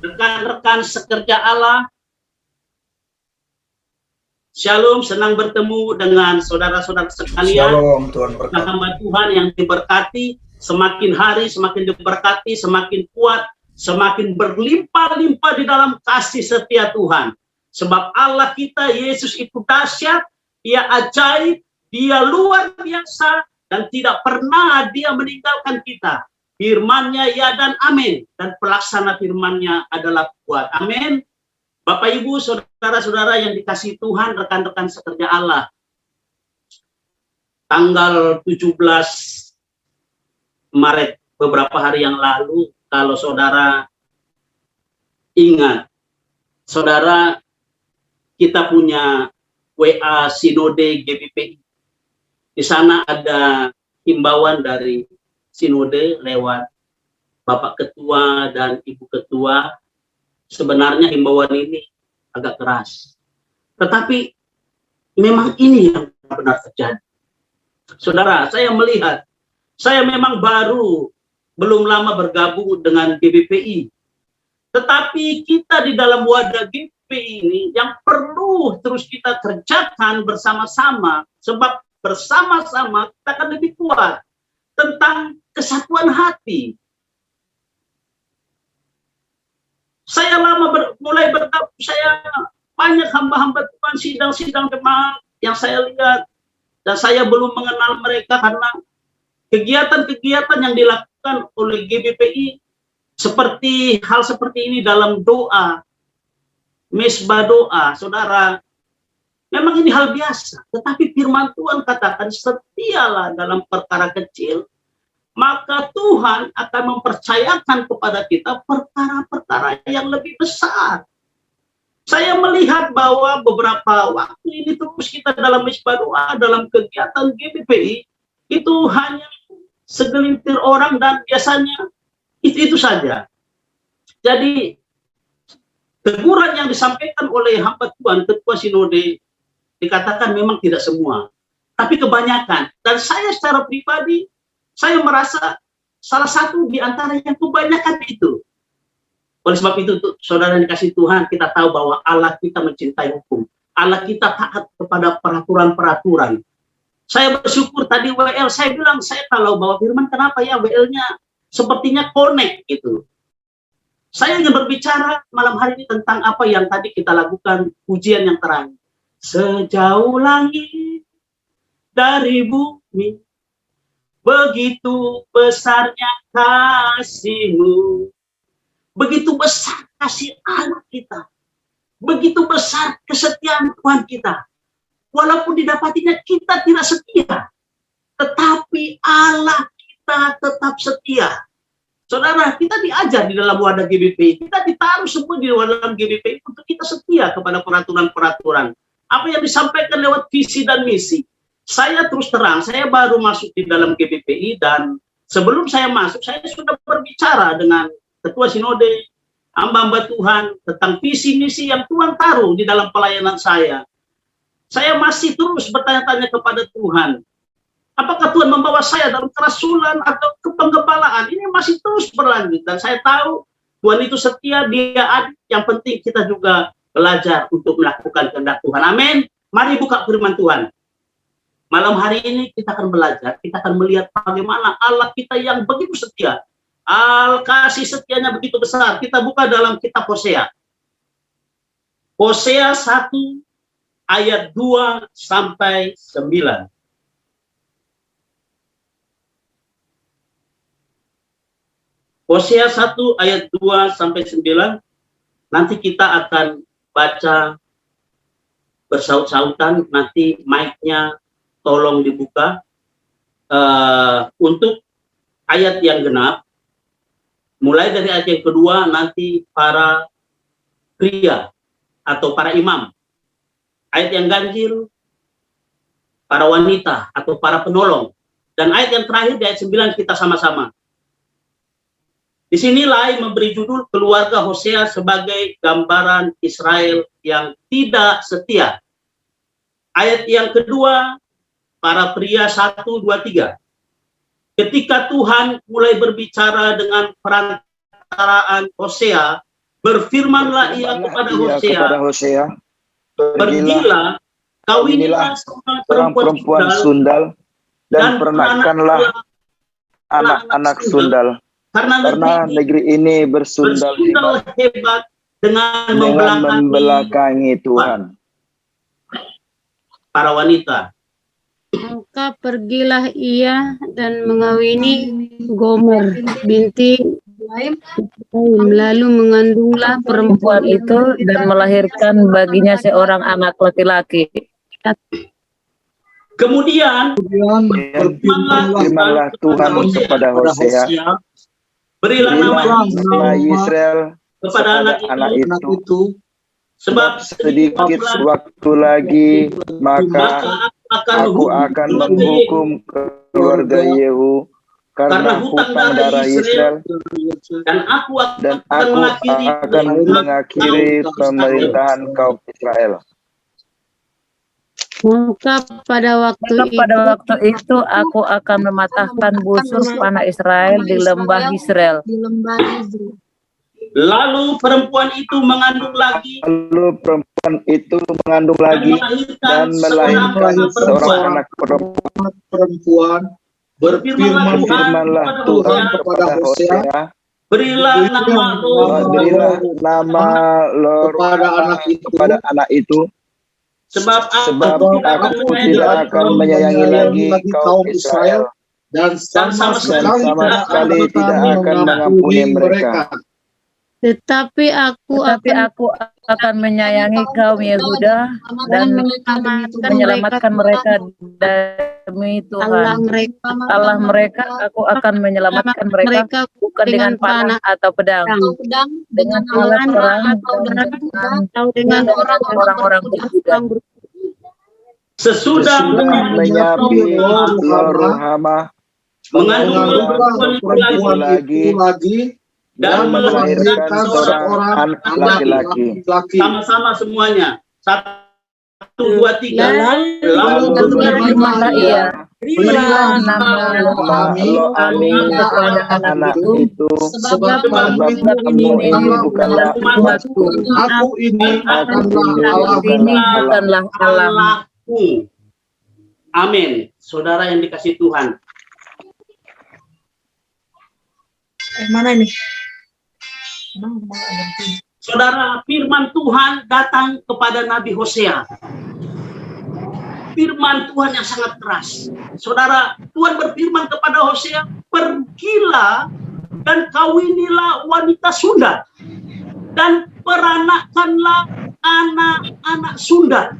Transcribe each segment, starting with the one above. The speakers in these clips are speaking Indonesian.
rekan-rekan sekerja Allah. Shalom, senang bertemu dengan saudara-saudara sekalian. Shalom, Tuhan berkati. Hamba Tuhan yang diberkati, semakin hari semakin diberkati, semakin kuat, semakin berlimpah-limpah di dalam kasih setia Tuhan. Sebab Allah kita, Yesus itu dahsyat, Dia ajaib, Dia luar biasa, dan tidak pernah Dia meninggalkan kita. Firman-Nya ya dan amin, dan pelaksana firman-Nya adalah kuat. Amin. Bapak Ibu, saudara-saudara yang dikasihi Tuhan, rekan-rekan sekerja Allah. Tanggal 17 Maret, beberapa hari yang lalu, kalau saudara ingat, saudara, kita punya WA Sinode GBPI. Di sana ada himbauan dari Sinode lewat Bapak Ketua dan Ibu Ketua. Sebenarnya himbauan ini agak keras. Tetapi memang ini yang benar terjadi. Saudara, saya melihat, saya memang belum lama bergabung dengan GBPI. Tetapi kita di dalam wadah GBPI ini yang perlu terus kita kerjakan bersama-sama. Sebab bersama-sama kita akan lebih kuat tentang kesatuan hati. Saya mulai bergabung, saya banyak hamba-hamba Tuhan, sidang-sidang jemaat yang saya lihat, dan saya belum mengenal mereka karena kegiatan-kegiatan yang dilakukan oleh GBPI hal seperti ini dalam doa, mesbah doa, saudara, memang ini hal biasa. Tetapi firman Tuhan katakan, setialah dalam perkara kecil, maka Tuhan akan mempercayakan kepada kita perkara-perkara yang lebih besar. Saya melihat bahwa beberapa waktu ini terus kita dalam mesbah doa, dalam kegiatan GBPI, itu hanya segelintir orang dan biasanya itu saja. Jadi teguran yang disampaikan oleh hamba Tuhan, Ketua Sinode, dikatakan memang tidak semua, tapi kebanyakan. Dan saya secara pribadi, saya merasa salah satu di antara yang kebanyakan itu. Oleh sebab itu, saudara dikasih Tuhan, kita tahu bahwa Allah kita mencintai hukum. Allah kita taat kepada peraturan-peraturan. Saya bersyukur tadi WL, saya bilang, saya tahu bahwa firman kenapa ya WL-nya sepertinya connect gitu. Saya ingin berbicara malam hari ini tentang apa yang tadi kita lakukan, pujian yang terakhir. Sejauh langit dari bumi, begitu besarnya kasih-Mu, begitu besar kasih Allah kita, begitu besar kesetiaan Tuhan kita. Walaupun didapatinya kita tidak setia, tetapi Allah kita tetap setia. Saudara, kita diajar di dalam wadah GBPI, kita ditaruh semua di dalam GBPI untuk kita setia kepada peraturan-peraturan. Apa yang disampaikan lewat visi dan misi. Saya terus terang, saya baru masuk di dalam GBPI dan sebelum saya masuk, saya sudah berbicara dengan Ketua Sinode, hamba-hamba Tuhan tentang visi misi yang Tuhan taruh di dalam pelayanan saya. Saya masih terus bertanya-tanya kepada Tuhan, apakah Tuhan membawa saya dalam kerasulan atau kepenggebalaan? Ini masih terus berlanjut dan saya tahu Tuhan itu setia, Dia adil. Yang penting kita juga belajar untuk melakukan kehendak Tuhan. Amin. Mari buka firman Tuhan. Malam hari ini kita akan belajar, kita akan melihat bagaimana Allah kita yang begitu setia. Kasih setianya begitu besar. Kita buka dalam kitab Hosea. Hosea 1 ayat 2 sampai 9. Hosea 1 ayat 2 sampai 9. Nanti kita akan baca bersaut-sautan, nanti mic-nya tolong dibuka. Untuk ayat yang genap, mulai dari ayat yang kedua, nanti para pria atau para imam. Ayat yang ganjil, para wanita atau para penolong. Dan ayat yang terakhir di ayat 9 kita sama-sama. Di sini Lai memberi judul keluarga Hosea sebagai gambaran Israel yang tidak setia. Ayat yang kedua, para pria 1, 2, 3. Ketika Tuhan mulai berbicara dengan perantaraan Hosea, Berfirmanlah ia kepada Hosea, pergilah, kawinilah seorang perempuan sundal, dan pernahkanlah anak-anak sundal, karena negeri ini bersundal hebat dengan membelakangi Tuhan. Para wanita, Maka pergilah ia dan mengawini Gomer binti Ibrahim, lalu mengandunglah perempuan itu dan melahirkan baginya seorang anak laki-laki. kemudian Berfirmanlah Tuhan kepada Hosea, berilah nama Israel kepada anak itu, sebab sedikit waktu lagi maka aku akan menghukum keluarga Yehu karena hutang darah Israel, dan aku dan akan akan mengakhiri pemerintahan kaum Israel. Maka pada waktu itu aku akan mematahkan busur panah Israel di lembah Israel. Lalu perempuan itu mengandung lagi dan melahirkan seorang anak Perempuan. Berfirmanlah Tuhan kepada Hosea, berilah nama kepada anak itu, sebab aku tidak akan menyayangi lagi kaum Israel, dan sama sekali tidak akan mengampuni mereka. Tetapi aku akan menyayangi kaum Yehuda dan menyelamatkan mereka demi Tuhan Allah mereka. Aku akan menyelamatkan mereka bukan dengan panah atau pedang, dengan alat perang atau dengan orang-orang berkuda. Sesudah menyapi Lo-Ruhamah mengandung perempuan lagi dan melahirkan seorang anak laki-laki. Sama-sama semuanya. 1, 2, 3. Lalu berfirmanlah ia, berilah nama Lo-Ami kepada anak itu, sebab kamu ini bukanlah umatku. Aku ini bukanlah Allahku. Amin. Saudara yang dikasih Tuhan. Mana ini? Saudara, firman Tuhan datang kepada Nabi Hosea. Firman Tuhan yang sangat keras. Saudara, Tuhan berfirman kepada Hosea, pergilah dan kawinilah wanita Sunda dan peranakkanlah anak-anak Sunda.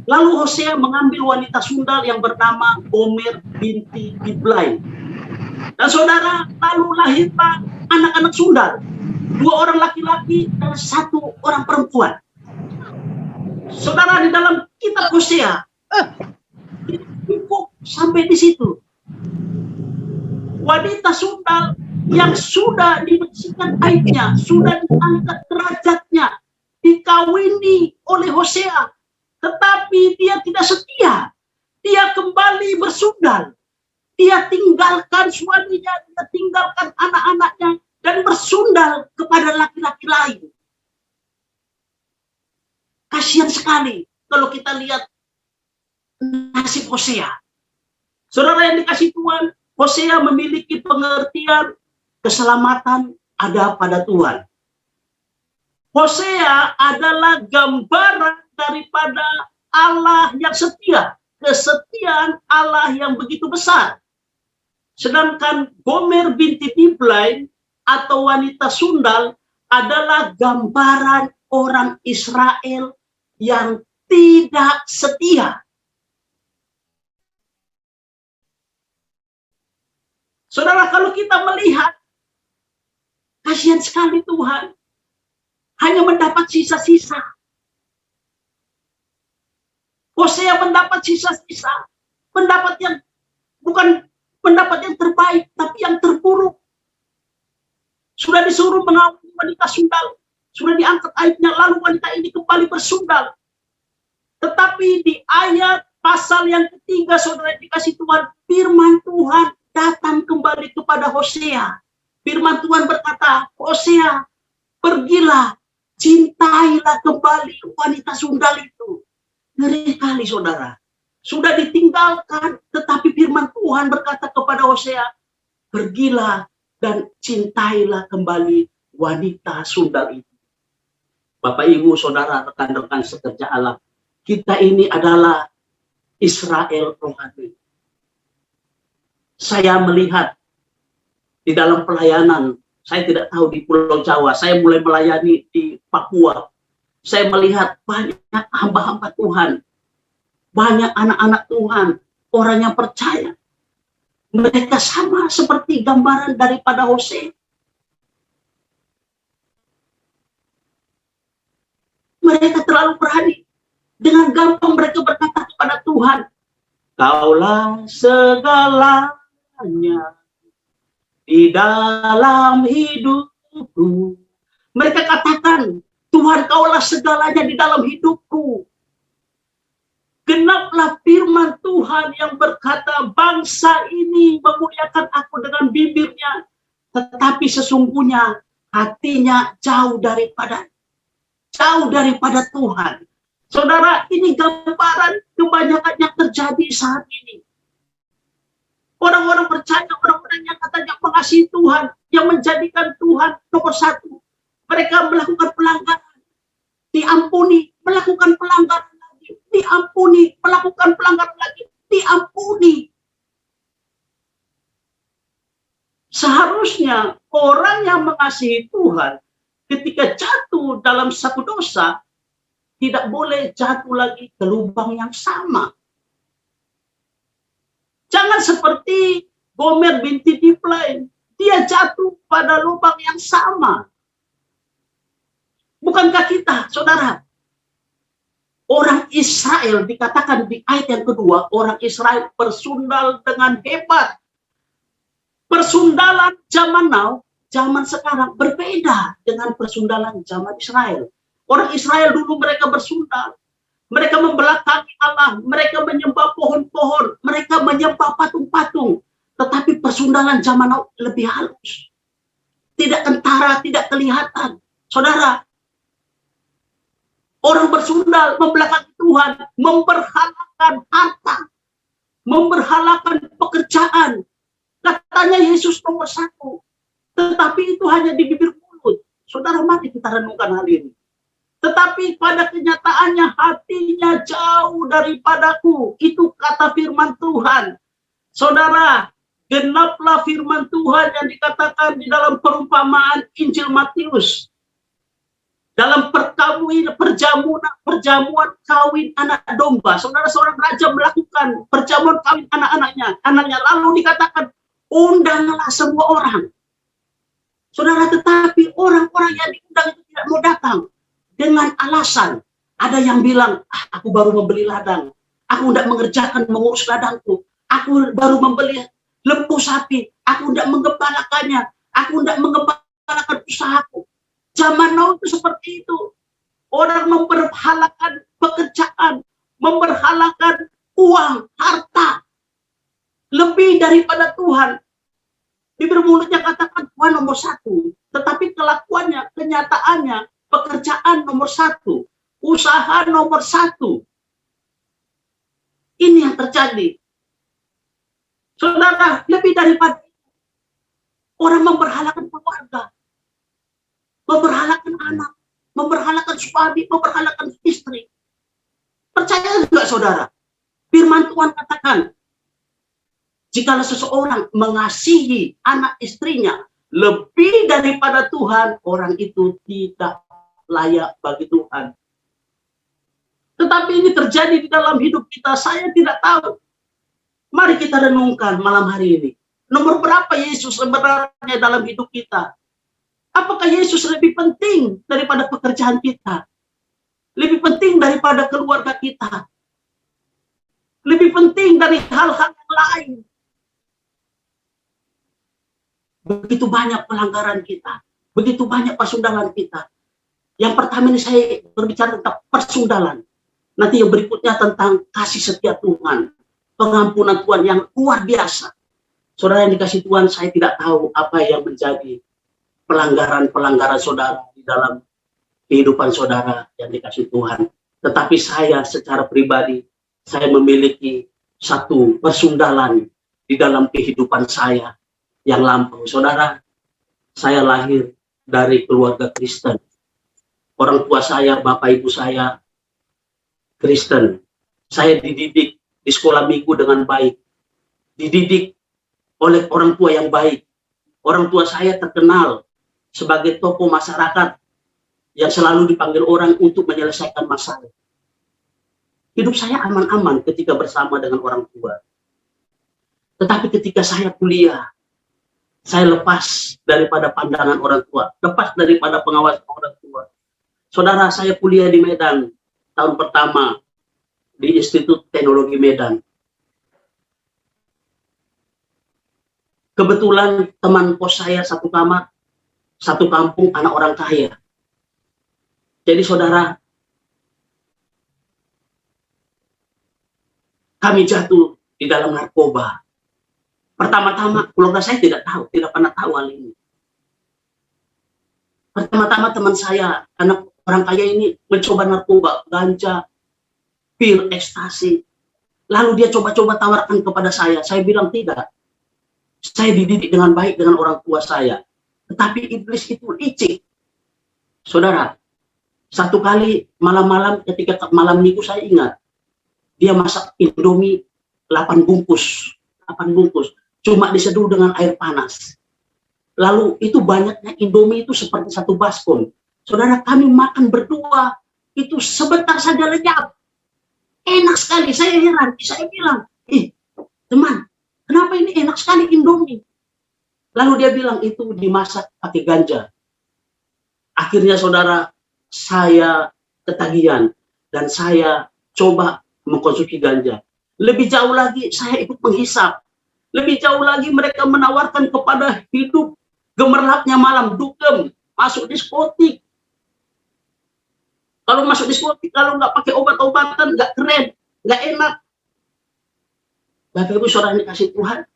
Lalu Hosea mengambil wanita Sundal yang bernama Gomer binti Diblaim. Dan saudara, lalu lahirlah anak-anak Sundal. 2 orang laki-laki dan 1 orang perempuan. Saudara, di dalam kitab Hosea, cukup sampai di situ. Wanita Sundal yang sudah dibersihkan aibnya, sudah diangkat derajatnya, dikawini oleh Hosea, tetapi dia tidak setia. Dia kembali bersundal. Dia tinggalkan suaminya, dia tinggalkan anak-anaknya, dan bersundal kepada laki-laki lain. Kasihan sekali kalau kita lihat nasib Hosea. Saudara yang dikasih Tuhan, Hosea memiliki pengertian keselamatan ada pada Tuhan. Hosea adalah gambaran daripada Allah yang setia, kesetiaan Allah yang begitu besar. Sedangkan Gomer binti Diblaim atau wanita Sundal adalah gambaran orang Israel yang tidak setia. Saudara, kalau kita melihat, kasihan sekali Tuhan hanya mendapat sisa-sisa. Hosea mendapat sisa-sisa, mendapat yang bukan mendapat yang terbaik, tapi yang terburuk. Sudah disuruh mengawini wanita Sundal, sudah diangkat aibnya, lalu wanita ini kembali bersundal. Tetapi di ayat pasal yang ketiga, saudara dikasih Tuhan, firman Tuhan datang kembali kepada Hosea. Firman Tuhan berkata, Hosea, Pergilah, cintailah kembali wanita sundal itu. Ngeri kali saudara. Sudah ditinggalkan, tetapi firman Tuhan berkata kepada Hosea, pergilah dan cintailah kembali wanita sundal itu. Bapak, Ibu, Saudara, rekan-rekan sekerja Allah, kita ini adalah Israel rohani. Saya melihat di dalam pelayanan, saya tidak tahu di Pulau Jawa, saya mulai melayani di Papua. Saya melihat banyak hamba-hamba Tuhan, banyak anak-anak Tuhan, orang yang percaya. Mereka sama seperti gambaran daripada Hosea. Mereka terlalu berani. Dengan gampang mereka berkata kepada Tuhan, Kaulah segalanya di dalam hidupku. Mereka katakan, Tuhan, Kaulah segalanya di dalam hidupku. Genaplah firman Tuhan yang berkata, bangsa ini memuliakan aku dengan bibirnya, tetapi sesungguhnya hatinya jauh daripada Tuhan. Saudara, ini gambaran kebanyakan yang terjadi saat ini. Orang-orang percaya, orang-orang yang katanya mengasihi Tuhan, yang menjadikan Tuhan nomor satu. Mereka melakukan pelanggaran, diampuni, melakukan pelanggaran lagi, diampuni, melakukan pelanggaran lagi, diampuni. Seharusnya orang yang mengasihi Tuhan, ketika jatuh dalam satu dosa, tidak boleh jatuh lagi ke lubang yang sama. Jangan seperti Gomer binti Diplain, dia jatuh pada lubang yang sama. Bukankah kita, saudara, orang Israel dikatakan di ayat yang kedua, orang Israel bersundal dengan hebat. Persundalan zaman now, zaman sekarang berbeda dengan persundalan zaman Israel. Orang Israel dulu mereka bersundal, mereka membelakangi Allah, mereka menyembah pohon-pohon, mereka menyembah patung-patung. Tetapi persundalan zaman now lebih halus. Tidak kentara, tidak kelihatan. Saudara, orang bersundal membelakangi Tuhan, memberhalakan harta, memberhalakan pekerjaan. Katanya Yesus nomor satu. Tetapi itu hanya di bibir mulut. Saudara, mari kita renungkan hal ini. Tetapi pada kenyataannya hatinya jauh daripadaku. Itu kata firman Tuhan. Saudara, genaplah firman Tuhan yang dikatakan di dalam perumpamaan Injil Matius. Dalam perjamuan kawin anak domba. Saudara, seorang raja melakukan perjamuan kawin anaknya. Lalu dikatakan, undanglah semua orang. Saudara, tetapi orang-orang yang diundang itu tidak mau datang. Dengan alasan, ada yang bilang, aku baru membeli ladang. Aku tidak mengurus ladangku. Aku baru membeli lembu sapi. Aku tidak mengembalakannya. Aku tidak mengembalakan usahaku. Zaman now itu seperti itu. Orang memberhalakan pekerjaan, memberhalakan uang, harta, lebih daripada Tuhan. Bibir mulutnya katakan Tuhan nomor satu, tetapi kelakuannya, kenyataannya, pekerjaan nomor satu, usaha nomor satu. Ini yang terjadi. Saudara, lebih daripada itu, orang memberhalakan keluarga, memberhalakan anak, memberhalakan suami, memberhalakan istri. Percaya enggak, saudara? Firman Tuhan katakan, jikalau seseorang mengasihi anak istrinya lebih daripada Tuhan, orang itu tidak layak bagi Tuhan. Tetapi ini terjadi di dalam hidup kita, saya tidak tahu. Mari kita renungkan malam hari ini. Nomor berapa Yesus sebenarnya dalam hidup kita? Apakah Yesus lebih penting daripada pekerjaan kita? Lebih penting daripada keluarga kita? Lebih penting dari hal-hal yang lain? Begitu banyak pelanggaran kita. Begitu banyak persundalan kita. Yang pertama ini saya berbicara tentang persundalan. Nanti yang berikutnya tentang kasih setia Tuhan. Pengampunan Tuhan yang luar biasa. Saudara yang dikasih Tuhan, saya tidak tahu apa yang menjadi pelanggaran-pelanggaran saudara di di dalam kehidupan saudara yang dikasih Tuhan. Tetapi saya secara pribadi, saya memiliki satu persundalan di dalam kehidupan saya yang lampau. Saudara, saya lahir dari keluarga Kristen. Orang tua saya, bapak ibu saya Kristen. Saya dididik di sekolah minggu dengan baik. Dididik oleh orang tua yang baik. Orang tua saya terkenal sebagai tokoh masyarakat yang selalu dipanggil orang untuk menyelesaikan masalah. Hidup saya aman-aman ketika bersama dengan orang tua. Tetapi ketika saya kuliah, saya lepas daripada pandangan orang tua, lepas daripada pengawasan orang tua. Saudara, saya kuliah di Medan tahun pertama di Institut Teknologi Medan. Kebetulan teman kos saya satu kamar, satu kampung, anak orang kaya. Jadi saudara, kami jatuh di dalam narkoba. Pertama-tama keluarga saya tidak tahu, tidak pernah tahu hal ini. Pertama-tama teman saya, anak orang kaya ini mencoba narkoba, ganja, pil, ekstasi. Lalu dia coba-coba tawarkan kepada saya. Saya bilang tidak. Saya dididik dengan baik dengan orang tua saya. Tetapi iblis itu licik. Saudara, satu kali malam-malam ketika malam minggu saya ingat. Dia masak Indomie 8 bungkus. 8 bungkus. Cuma diseduh dengan air panas. Lalu itu banyaknya Indomie itu seperti satu baskom. Saudara, kami makan berdua. Itu sebentar saja lenyap. Enak sekali. Saya heran. Saya bilang, teman, kenapa ini enak sekali Indomie? Lalu dia bilang itu dimasak pakai ganja. Akhirnya saudara, saya ketagihan dan saya coba mengkonsumsi ganja. Lebih jauh lagi saya ikut menghisap. Lebih jauh lagi mereka menawarkan kepada hidup gemerlapnya malam, dugem, masuk diskotik. Kalau masuk diskotik, kalau nggak pakai obat-obatan, nggak keren, nggak enak. Bapak Ibu saudara yang dikasih Tuhan,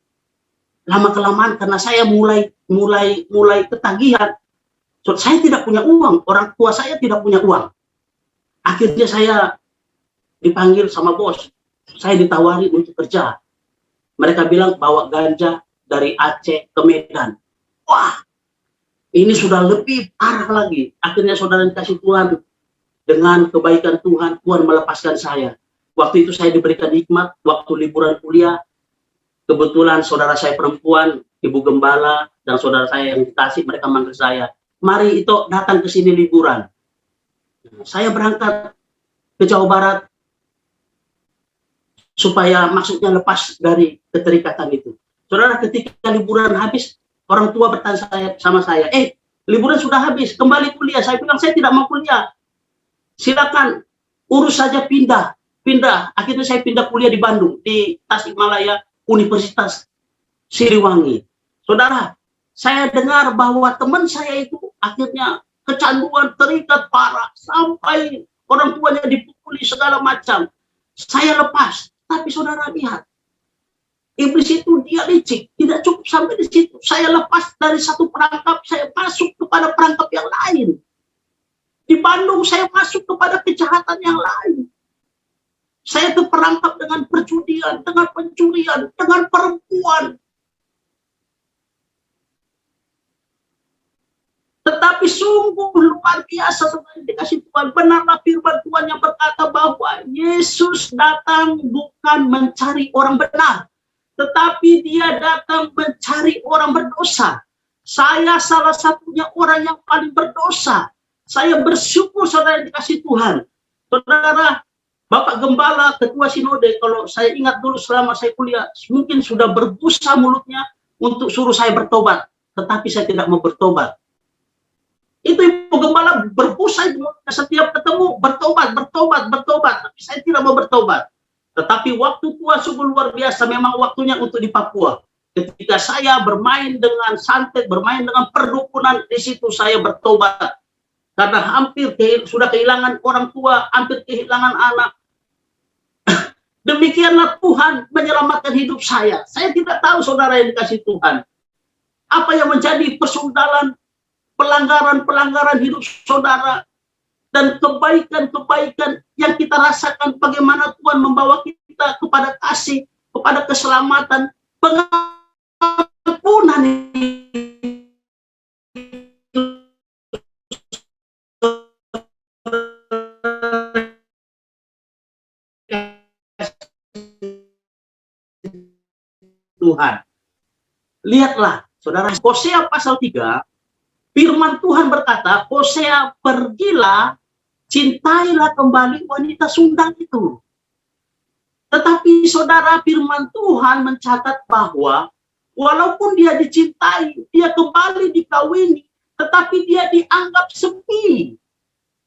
lama-kelamaan karena saya mulai ketagihan. So, saya tidak punya uang, orang tua saya tidak punya uang. Akhirnya saya dipanggil sama bos, saya ditawari untuk kerja. Mereka bilang bawa ganja dari Aceh ke Medan. Wah, ini sudah lebih parah lagi. Akhirnya saudara dikasih Tuhan, dengan kebaikan Tuhan, Tuhan melepaskan saya. Waktu itu saya diberikan hikmat, waktu liburan kuliah, kebetulan saudara saya perempuan, ibu gembala, dan saudara saya yang di Tasik, mereka manggil saya, mari itu datang ke sini liburan. Saya berangkat ke Jawa Barat, supaya maksudnya lepas dari keterikatan itu. Saudara, ketika liburan habis, orang tua bertanya sama saya, liburan sudah habis, kembali kuliah. Saya bilang, saya tidak mau kuliah. Silakan, urus saja pindah. Akhirnya saya pindah kuliah di Bandung, di Tasikmalaya, Universitas Siliwangi. Saudara, saya dengar bahwa teman saya itu akhirnya kecanduan, terikat parah, sampai orang tuanya dipukuli segala macam. Saya lepas. Tapi saudara lihat, iblis itu dia licik, tidak cukup sampai di situ. Saya lepas dari satu perangkap, saya masuk kepada perangkap yang lain. Di Bandung saya masuk kepada kejahatan yang lain. Saya terperangkap dengan perjudian, dengan pencurian, dengan perempuan. Tetapi sungguh luar biasa saudara dikasih Tuhan. Benarlah firman Tuhan yang berkata bahwa Yesus datang bukan mencari orang benar, tetapi dia datang mencari orang berdosa. Saya salah satunya orang yang paling berdosa. Saya bersyukur saudara dikasih Tuhan. Saudara, Bapak Gembala, Ketua Sinode, kalau saya ingat dulu selama saya kuliah, mungkin sudah berbusa mulutnya untuk suruh saya bertobat. Tetapi saya tidak mau bertobat. Itu Ibu Gembala berbusa setiap ketemu, bertobat. Tapi saya tidak mau bertobat. Tetapi waktu tua sungguh luar biasa, memang waktunya untuk di Papua. Ketika saya bermain dengan santet, bermain dengan perdukunan, di situ saya bertobat. Karena hampir sudah kehilangan orang tua, hampir kehilangan anak. Demikianlah Tuhan menyelamatkan hidup saya. Saya tidak tahu saudara yang dikasih Tuhan. Apa yang menjadi persundalan pelanggaran-pelanggaran hidup saudara, dan kebaikan-kebaikan yang kita rasakan, bagaimana Tuhan membawa kita kepada kasih, kepada keselamatan, pengampunan Tuhan. Lihatlah, saudara, Hosea pasal 3, firman Tuhan berkata, Hosea, pergilah, cintailah kembali wanita sundang itu. Tetapi saudara, firman Tuhan mencatat bahwa walaupun dia dicintai, dia kembali dikawini, tetapi dia dianggap sepi,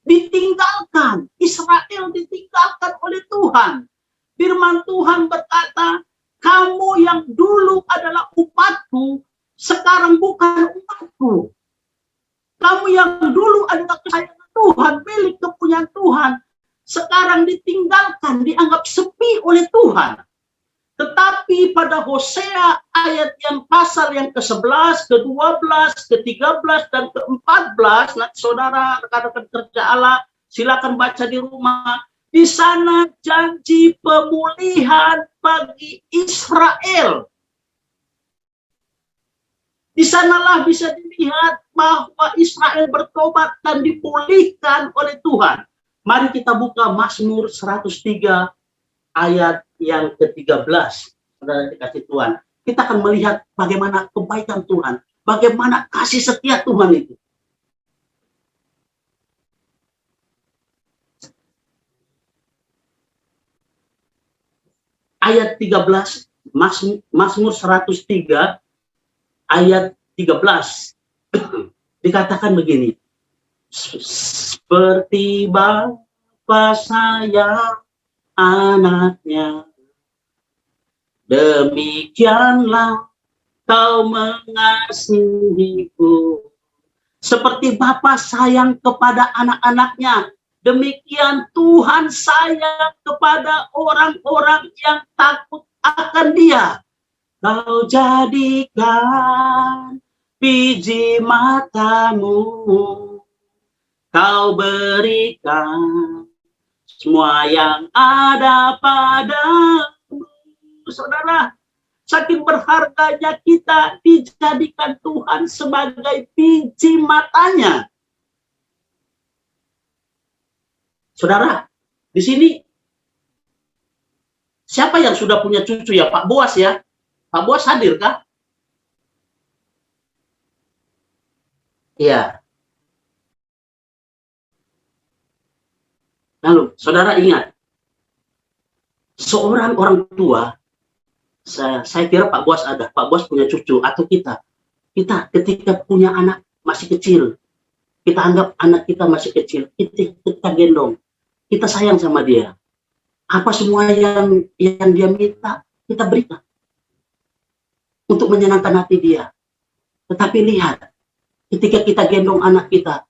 ditinggalkan. Israel ditinggalkan oleh Tuhan. Firman Tuhan berkata, kamu yang dulu adalah umatku, sekarang bukan umatku. Kamu yang dulu adalah kesayangan Tuhan, milik kepunyaan Tuhan, sekarang ditinggalkan, dianggap sepi oleh Tuhan. Tetapi pada Hosea ayat yang pasal yang ke-11, ke-12, ke-13, dan ke-14, nah, saudara, rekan-rekan kerja Allah, silakan baca di rumah. Di sana janji pemulihan bagi Israel. Di sanalah bisa dilihat bahwa Israel bertobat dan dipulihkan oleh Tuhan. Mari kita buka Mazmur 103 ayat yang ke-13. Saudara dikasih Tuhan. Kita akan melihat bagaimana kebaikan Tuhan, bagaimana kasih setia Tuhan itu. Ayat 13, Mazmur 103 ayat 13 dikatakan begini, seperti bapa sayang anaknya, demikianlah kau mengasihiku. Seperti bapa sayang kepada anak-anaknya, demikian Tuhan sayang kepada orang-orang yang takut akan Dia. Kau jadikan biji matamu, kau berikan semua yang ada padamu. Saudara, saking berharganya kita dijadikan Tuhan sebagai biji matanya. Saudara, di sini siapa yang sudah punya cucu ya? Pak Boas ya? Pak Boas hadir kah? Iya. Lalu, saudara ingat, seorang orang tua, saya kira Pak Boas ada, Pak Boas punya cucu, atau kita ketika punya anak masih kecil, kita anggap anak kita masih kecil, kita gendong, kita sayang sama dia. Apa semua yang dia minta, kita berikan untuk menyenangkan hati dia. Tetapi lihat, ketika kita gendong anak kita,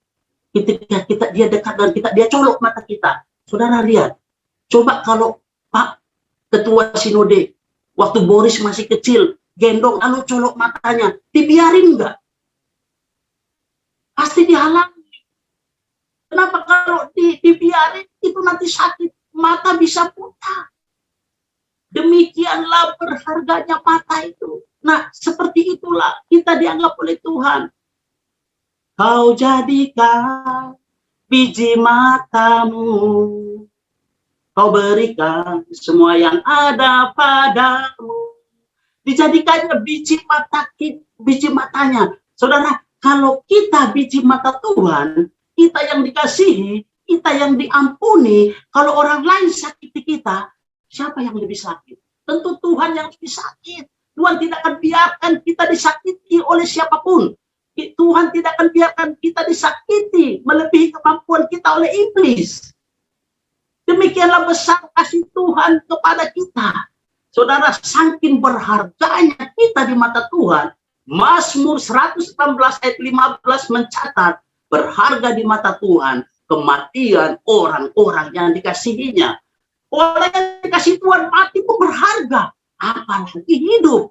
ketika dia dekat dengan kita, dia colok mata kita. Saudara lihat, coba kalau Pak Ketua Sinode, waktu Boris masih kecil, gendong lalu colok matanya, dibiarin enggak? Pasti dihalangi. Kenapa kalau dibiarin itu nanti sakit, mata bisa buta. Demikianlah berharganya mata itu. Nah, seperti itulah kita dianggap oleh Tuhan. Kau jadikan biji matamu, kau berikan semua yang ada padamu. Dijadikannya biji matanya. Saudara, kalau kita biji mata Tuhan, kita yang dikasihi, kita yang diampuni, kalau orang lain sakiti kita, siapa yang lebih sakit? Tentu Tuhan yang lebih sakit. Tuhan tidak akan biarkan kita disakiti oleh siapapun. Tuhan tidak akan biarkan kita disakiti melebihi kemampuan kita oleh iblis. Demikianlah besar kasih Tuhan kepada kita. Saudara, saking berharganya kita di mata Tuhan, Mazmur 116 ayat 15 mencatat, berharga di mata Tuhan kematian orang-orang yang dikasihinya. Orang yang dikasih Tuhan mati pun berharga. Apalagi hidup.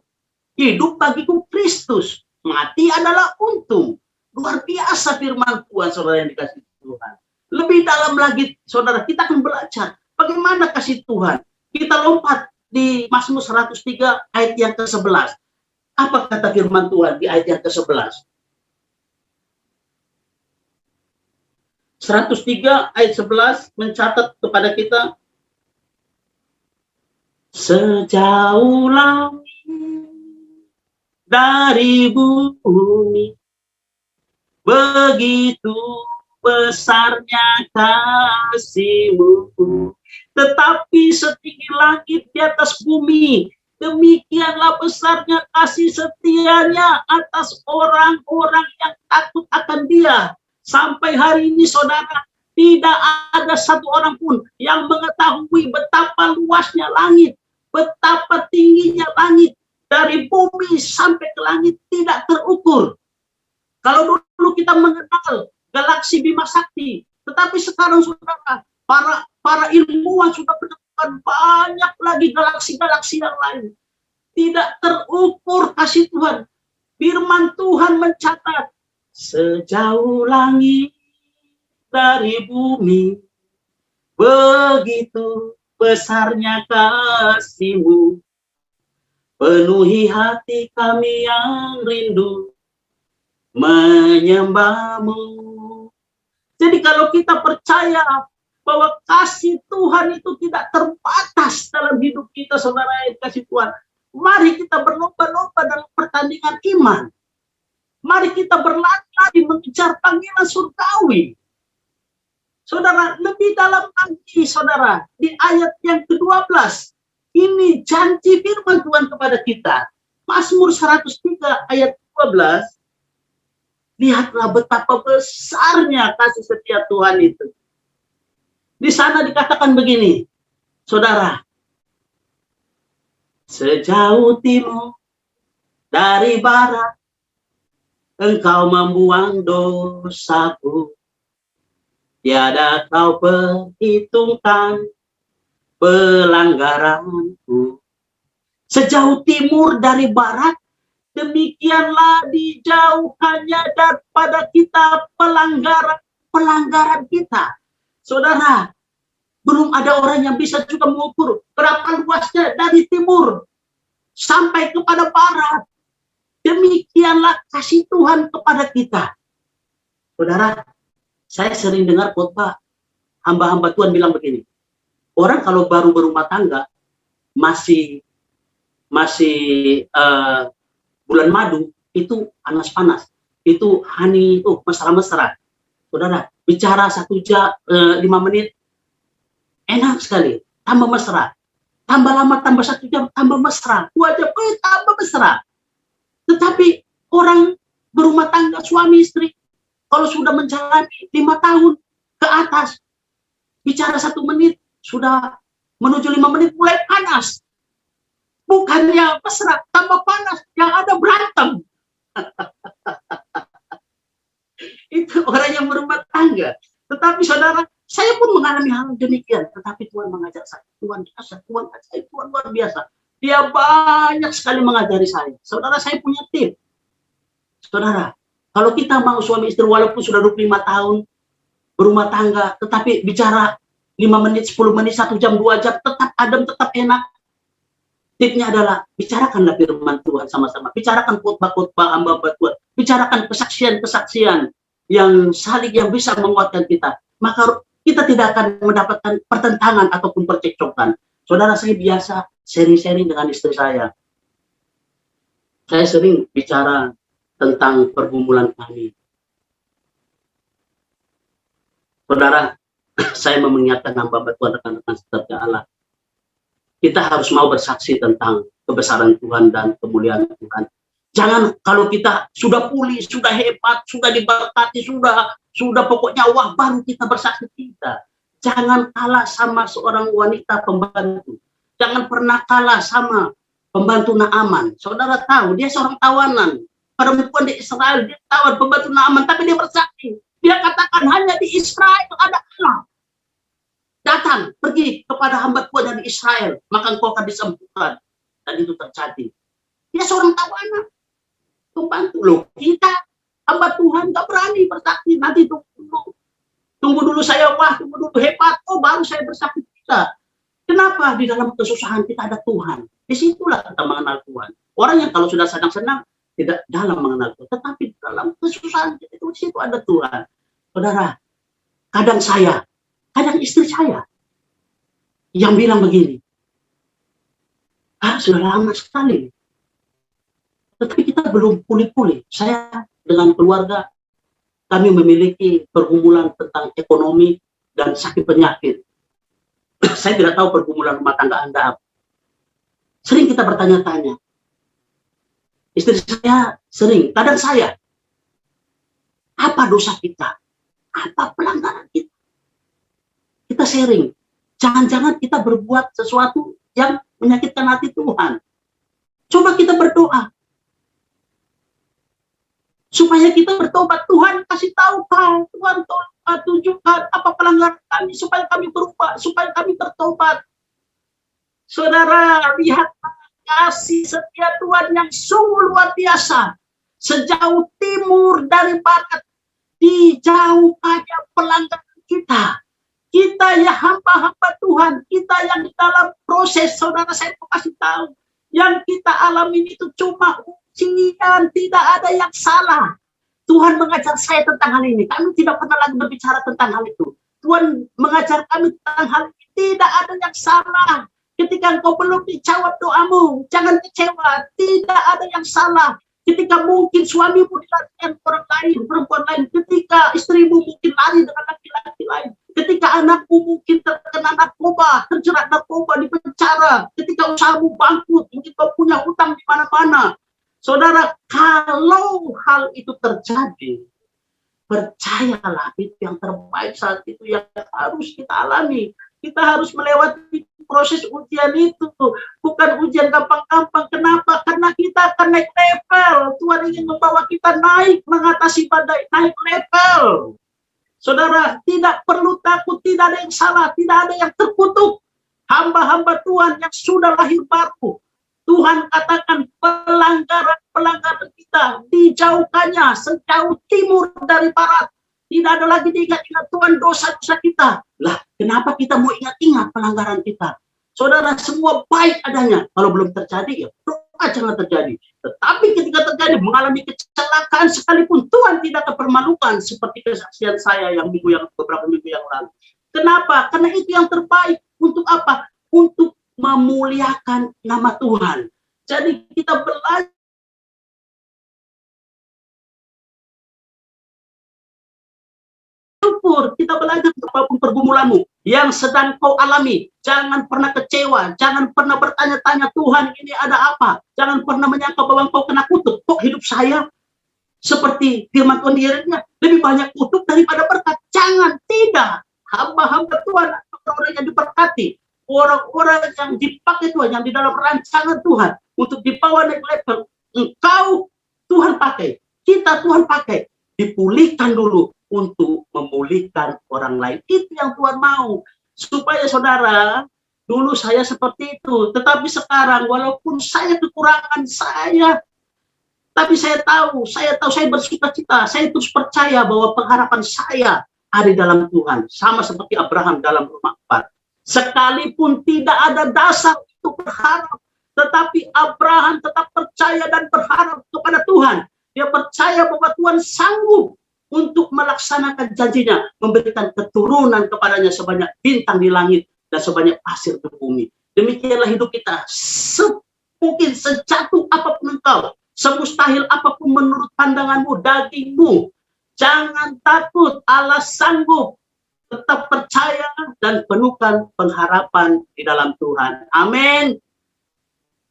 Hidup bagiku Kristus. Mati adalah untung. Luar biasa firman Tuhan, saudara yang dikasih Tuhan. Lebih dalam lagi, saudara, kita akan belajar bagaimana kasih Tuhan. Kita lompat di Mazmur 103 ayat yang ke-11. Apa kata firman Tuhan di ayat yang ke-11? 103 ayat 11 mencatat kepada kita, sejauh langit dari bumi, begitu besarnya kasih-Mu, tetapi setinggi langit di atas bumi, demikianlah besarnya kasih setianya atas orang-orang yang takut akan Dia. Sampai hari ini, saudara, tidak ada satu orang pun yang mengetahui betapa luasnya langit, betapa tingginya langit, dari bumi sampai ke langit tidak terukur. Kalau dulu kita mengenal galaksi Bima Sakti, tetapi sekarang, saudara, para ilmuwan sudah menemukan banyak lagi galaksi-galaksi yang lain. Tidak terukur kasih Tuhan. Firman Tuhan mencatat, sejauh langit dari bumi, begitu besarnya kasih-Mu, penuhi hati kami yang rindu menyembah-Mu. Jadi kalau kita percaya bahwa kasih Tuhan itu tidak terbatas dalam hidup kita, saudara yang kasih Tuhan, mari kita berlomba-lomba dalam pertandingan iman. Mari kita berlari mengejar panggilan surgawi. Saudara, lebih dalam lagi, saudara, di ayat yang ke-12, ini janji firman Tuhan kepada kita. Mazmur 103 ayat 12, lihatlah betapa besarnya kasih setia Tuhan itu. Di sana dikatakan begini, saudara, sejauh timur dari barat, Engkau membuang dosaku, tiada Kau perhitungkan pelanggaranku. Sejauh timur dari barat, demikianlah dijauhkannya daripada kita pelanggaran kita. Saudara, belum ada orang yang bisa juga mengukur berapa luasnya dari timur sampai kepada barat. Demikianlah kasih Tuhan kepada kita. Saudara, saya sering dengar khotbah hamba-hamba Tuhan bilang begini, orang kalau baru berumah tangga, masih bulan madu, itu panas-panas, itu honey, itu mesra-mesra. Saudara, bicara 5 menit, enak sekali, tambah mesra. Tambah lama, tambah 1 jam, tambah mesra. 2 jam, tambah mesra. Tetapi orang berumah tangga, suami istri, kalau sudah menjalani 5 tahun ke atas, bicara 1 menit, sudah menuju 5 menit mulai panas. Bukannya mesra, tambah panas, yang ada berantem. Itu orang yang berumah tangga. Tetapi saudara, saya pun mengalami hal demikian. Tetapi Tuhan mengajar saya. Tuhan luar biasa. Dia banyak sekali mengajari saya. Saudara, saya punya tip. Saudara, kalau kita mau suami istri walaupun sudah 25 tahun berumah tangga, tetapi bicara 5 menit, 10 menit, 1 jam, 2 jam, tetap adem, tetap enak. Tipnya adalah bicarakanlah firman Tuhan sama-sama. Bicarakan khotbah-khotbah hamba-hamba Tuhan. Bicarakan kesaksian-kesaksian yang saling yang bisa menguatkan kita. Maka kita tidak akan mendapatkan pertentangan ataupun percekcokan. Saudara, saya biasa sharing-sharing dengan istri saya. Saya sering bicara tentang pergumulan kami. Saudara, saya mau mengingatkan hamba Tuhan, rekan-rekan setia Allah. Kita harus mau bersaksi tentang kebesaran Tuhan dan kemuliaan Tuhan. Jangan kalau kita sudah pulih, sudah hebat, sudah diberkati, sudah pokoknya wah, baru kita bersaksi. Kita. Jangan kalah sama seorang wanita pembantu. Jangan pernah kalah sama pembantu Naaman. Saudara tahu, dia seorang tawanan. Perempuan di Israel, dia tawan pembantu Naaman, tapi dia bersaksi. Dia katakan hanya di Israel ada Allah. Datang, pergi kepada hamba Tuhan yang di Israel, maka engkau akan disembuhkan. Dan itu terjadi. Dia seorang tawanan. Pembantu loh, kita hamba Tuhan nggak berani bersaksi. Nanti tunggu dulu saya, tunggu dulu hebat, baru saya bersaksi. Kita. Kenapa? Di dalam kesusahan kita ada Tuhan. Disitulah kita mengenal Tuhan. Orang yang kalau sudah senang-senang tidak dalam mengenal Tuhan, tetapi dalam kesusahan itu di situ ada Tuhan. Saudara, kadang saya, kadang istri saya yang bilang begini, sudah lama sekali, tetapi kita belum pulih-pulih. Saya dengan keluarga, kami memiliki pergumulan tentang ekonomi dan sakit penyakit. Saya tidak tahu pergumulan rumah tangga Anda apa. Sering kita bertanya-tanya. Istri saya sering, kadang saya, apa dosa kita? Apa pelanggaran kita? Kita sharing. Jangan-jangan kita berbuat sesuatu yang menyakitkan hati Tuhan. Coba kita berdoa. Supaya kita bertobat. Tuhan kasih tahu kau, Tuhan tunjukkan apa pelanggaran kami, supaya kami berubah, supaya kami bertobat. Saudara, lihat kasih setia Tuhan yang sungguh luar biasa. Sejauh timur dari barat, dijauhkannya pelanggaran kita. Kita ya hamba-hamba Tuhan, kita yang di dalam proses, saudara, saya mau kasih tahu, yang kita alami itu cuma ujian, tidak ada yang salah. Tuhan mengajar saya tentang hal ini. Kami tidak pernah lagi berbicara tentang hal itu. Tuhan mengajar kami tentang hal ini. Tidak ada yang salah. Ketika engkau belum dijawab doamu, jangan kecewa. Tidak ada yang salah. Ketika mungkin suamimu dilarikan orang lain, perempuan lain. Ketika istrimu mungkin lari dengan laki-laki lain. Ketika anakmu mungkin terkena narkoba, terjerat narkoba, di penjara. Ketika usahamu bangkrut, mungkin kau punya hutang di mana-mana. Saudara, kalau hal itu terjadi, percayalah itu yang terbaik saat itu yang harus kita alami. Kita harus melewati proses ujian itu. Bukan ujian gampang-gampang. Kenapa? Karena kita akan naik level. Tuhan ingin membawa kita naik, mengatasi badai, naik level. Saudara, tidak perlu takut, tidak ada yang salah, tidak ada yang terkutuk. Hamba-hamba Tuhan yang sudah lahir baru, Tuhan katakan pelanggaran kita dijauhkannya sejauh timur dari barat. Tidak ada lagi diingat-ingat Tuhan dosa-dosa kita. Lah, kenapa kita mau ingat-ingat pelanggaran kita? Saudara, semua baik adanya. Kalau belum terjadi, ya doa jangan terjadi. Tetapi ketika terjadi, mengalami kecelakaan sekalipun, Tuhan tidak terpermalukan seperti kesaksian saya yang beberapa minggu yang lalu. Kenapa? Karena itu yang terbaik. Untuk apa? Untuk memuliakan nama Tuhan. Jadi kita belajar syukur, kita belajar apapun pergumulanmu yang sedang kau alami. Jangan pernah kecewa, jangan pernah bertanya-tanya Tuhan ini ada apa. Jangan pernah menyangka bahwa kau kena kutuk. Kok hidup saya seperti firman Tuhan dirinya lebih banyak kutuk daripada berkat? Jangan, tidak. Hamba-hamba Tuhan, orang yang diberkati, orang-orang yang dipakai Tuhan, yang di dalam rancangan Tuhan untuk dibawa naik level. Engkau Tuhan pakai, kita Tuhan pakai, dipulihkan dulu untuk memulihkan orang lain. Itu yang Tuhan mau, supaya saudara, dulu saya seperti itu, tetapi sekarang walaupun saya kekurangan saya, tapi saya tahu saya bersuka-cita, saya terus percaya bahwa pengharapan saya ada di dalam Tuhan, sama seperti Abraham dalam Roma 4. Sekalipun tidak ada dasar untuk berharap, tetapi Abraham tetap percaya dan berharap kepada Tuhan. Dia percaya bahwa Tuhan sanggup untuk melaksanakan janjinya, memberikan keturunan kepadanya sebanyak bintang di langit dan sebanyak pasir di bumi. Demikianlah hidup kita. Mungkin sejatuh apapun engkau, semustahil apapun menurut pandanganmu, dagingmu, jangan takut, Allah sanggup. Tetap percaya dan penuhkan pengharapan di dalam Tuhan. Amin.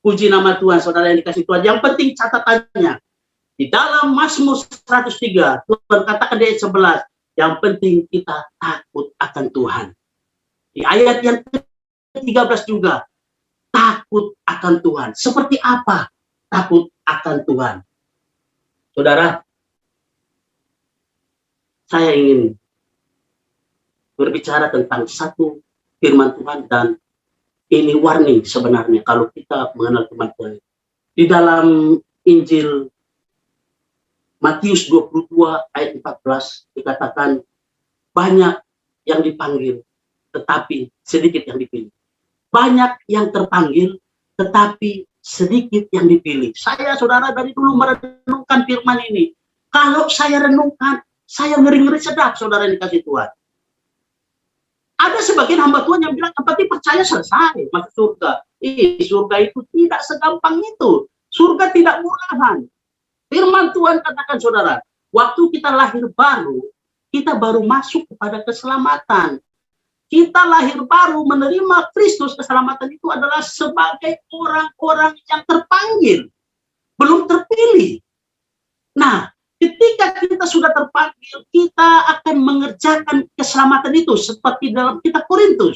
Puji nama Tuhan, saudara yang dikasih Tuhan. Yang penting catatannya, di dalam Mazmur 103, Tuhan katakan di ayat 11, yang penting kita takut akan Tuhan. Di ayat yang ke-13 juga, takut akan Tuhan. Seperti apa takut akan Tuhan? Saudara, saya ingin berbicara tentang satu firman Tuhan, dan ini warning sebenarnya kalau kita mengenal firman Tuhan. Di dalam Injil Matius 22 ayat 14 dikatakan banyak yang dipanggil tetapi sedikit yang dipilih. Banyak yang terpanggil tetapi sedikit yang dipilih. Saya, saudara, dari dulu merenungkan firman ini. Kalau saya renungkan, saya ngeri-ngeri sedap, saudara yang dikasih Tuhan. Ada sebagian hamba Tuhan yang bilang, berarti percaya selesai masuk surga. Surga itu tidak segampang itu. Surga tidak murahan. Firman Tuhan katakan, saudara, waktu kita lahir baru, kita baru masuk kepada keselamatan. Kita lahir baru menerima Kristus, keselamatan itu adalah sebagai orang-orang yang terpanggil, belum terpilih. Nah, ketika kita sudah terpanggil, kita akan mengerjakan keselamatan itu seperti dalam kitab Korintus.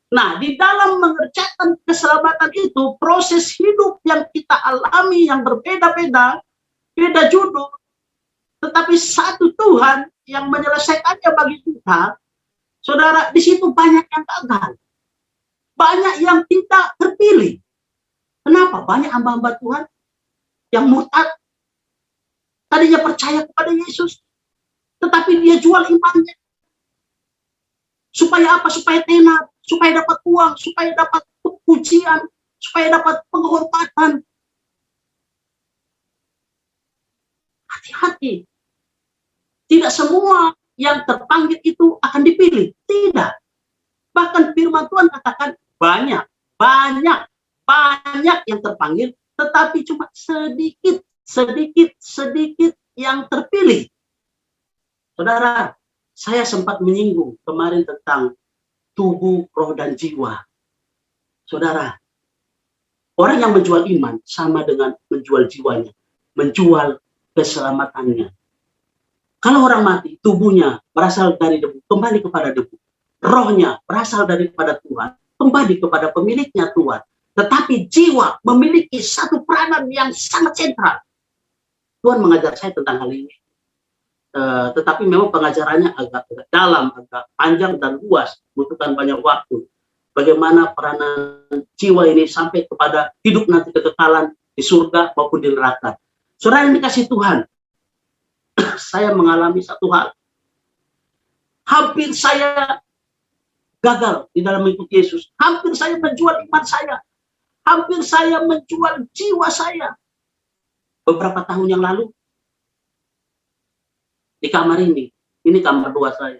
Nah, di dalam mengerjakan keselamatan itu, proses hidup yang kita alami yang berbeda-beda, beda judul, tetapi satu Tuhan yang menyelesaikannya bagi kita. Saudara, di situ banyak yang gagal. Banyak yang tidak terpilih. Kenapa? Banyak hamba-hamba Tuhan yang murtad. Tadinya percaya kepada Yesus, tetapi dia jual imannya. Supaya apa? Supaya tenar, supaya dapat uang, supaya dapat pujian, supaya dapat penghormatan. Hati-hati. Tidak semua yang terpanggil itu akan dipilih. Tidak. Bahkan firman Tuhan katakan banyak yang terpanggil, tetapi cuma sedikit yang terpilih. Saudara, saya sempat menyinggung kemarin tentang tubuh, roh, dan jiwa. Saudara, orang yang menjual iman sama dengan menjual jiwanya, menjual keselamatannya. Kalau orang mati, tubuhnya berasal dari debu, kembali kepada debu. Rohnya berasal daripada Tuhan, kembali kepada pemiliknya Tuhan. Tetapi jiwa memiliki satu peranan yang sangat sentral. Tuhan mengajar saya tentang hal ini. Tetapi memang pengajarannya agak dalam, agak panjang dan luas, butuhkan banyak waktu. Bagaimana peranan jiwa ini sampai kepada hidup nanti kekekalan di surga maupun di neraka. Saudara yang dikasih Tuhan, saya mengalami satu hal. Hampir saya gagal di dalam mengikuti Yesus. Hampir saya menjual iman saya. Hampir saya menjual jiwa saya. Beberapa tahun yang lalu, di kamar ini kamar 2 saya.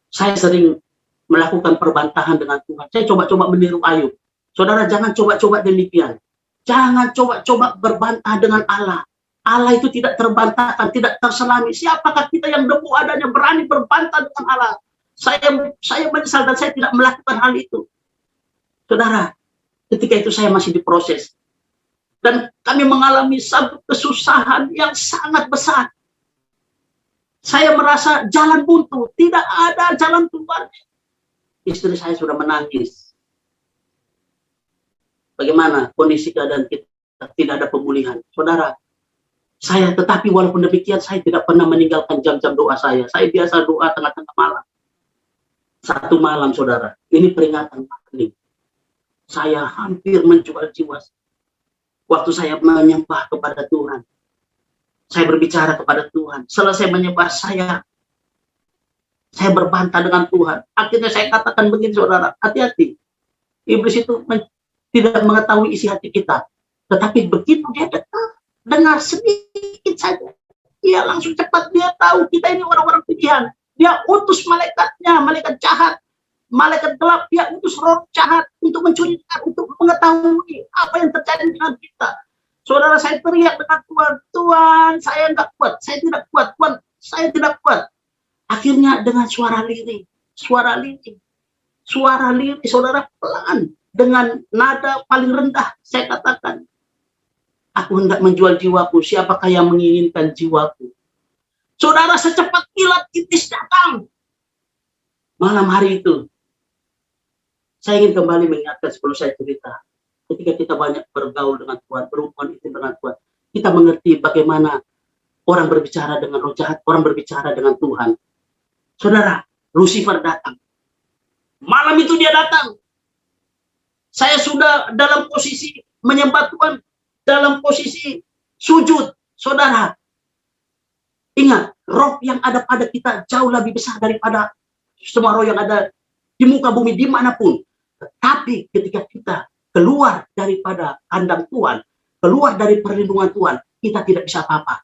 Saya sering melakukan perbantahan dengan Tuhan. Saya coba-coba meniru Ayub. Saudara, jangan coba-coba demikian. Jangan coba-coba berbantah dengan Allah. Allah itu tidak terbantahkan, tidak terselami. Siapakah kita yang debu adanya berani berbantah dengan Allah? Saya menyesal dan saya tidak melakukan hal itu. Saudara, ketika itu saya masih diproses. Dan kami mengalami satu kesusahan yang sangat besar. Saya merasa jalan buntu, tidak ada jalan keluar. Istri saya sudah menangis. Bagaimana kondisi keadaan kita? Tidak ada pemulihan. Saudara, tetapi walaupun demikian, saya tidak pernah meninggalkan jam-jam doa saya. Saya biasa doa tengah-tengah malam. Satu malam, saudara, ini peringatan maghrib. Saya hampir menjual jiwa. Waktu saya menyembah kepada Tuhan, saya berbicara kepada Tuhan. Selesai menyembah saya berbantah dengan Tuhan. Akhirnya saya katakan begini, saudara, hati-hati. Iblis itu tidak mengetahui isi hati kita. Tetapi begitu dia dengar sedikit saja, dia langsung cepat, dia tahu kita ini orang-orang pilihan. Dia utus malaikatnya, malaikat jahat, malaikat gelap, dia utus roh jahat untuk mencuri, untuk mengetahui apa yang terjadi dengan kita. Saudara, saya teriak dengan Tuhan, Tuhan, saya enggak kuat, saya tidak kuat, Tuhan, saya tidak kuat. Akhirnya dengan suara lirih, saudara, pelan, dengan nada paling rendah, saya katakan, aku hendak menjual jiwaku, siapakah yang menginginkan jiwaku? Saudara, secepat kilat iblis datang. Malam hari itu, saya ingin kembali mengingatkan sebelum saya cerita. Ketika kita banyak bergaul dengan Tuhan, berhubungan itu dengan Tuhan, kita mengerti bagaimana orang berbicara dengan roh jahat, orang berbicara dengan Tuhan. Saudara, Lucifer datang. Malam itu dia datang. Saya sudah dalam posisi menyembah Tuhan, dalam posisi sujud. Saudara, ingat, roh yang ada pada kita jauh lebih besar daripada semua roh yang ada di muka bumi dimanapun. Tetapi ketika kita keluar daripada kandang Tuhan, keluar dari perlindungan Tuhan, kita tidak bisa apa-apa.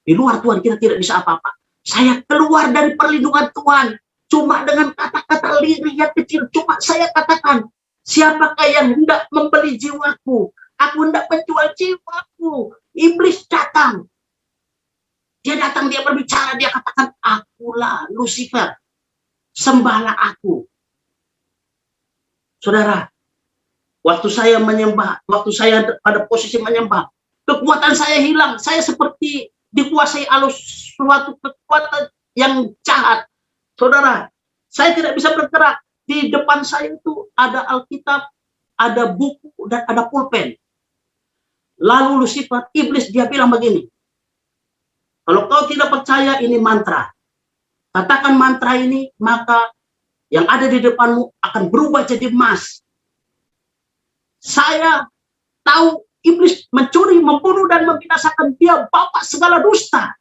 Di luar Tuhan kita tidak bisa apa-apa. Saya keluar dari perlindungan Tuhan cuma dengan kata-kata lirih yang kecil. Cuma saya katakan, siapakah yang hendak membeli jiwaku? Aku hendak menjual jiwaku. Iblis datang. Dia datang, dia berbicara, dia katakan, akulah Lucifer. Sembahlah aku. Saudara, waktu saya menyembah, waktu saya pada posisi menyembah, kekuatan saya hilang. Saya seperti dikuasai oleh suatu kekuatan yang jahat. Saudara, saya tidak bisa bergerak. Di depan saya itu ada Alkitab, ada buku, dan ada pulpen. Lalu Lucifer, iblis, dia bilang begini, kalau kau tidak percaya ini mantra, katakan mantra ini, maka yang ada di depanmu akan berubah jadi emas. Saya tahu iblis mencuri, membunuh, dan membinasakan. Dia bapak segala dusta.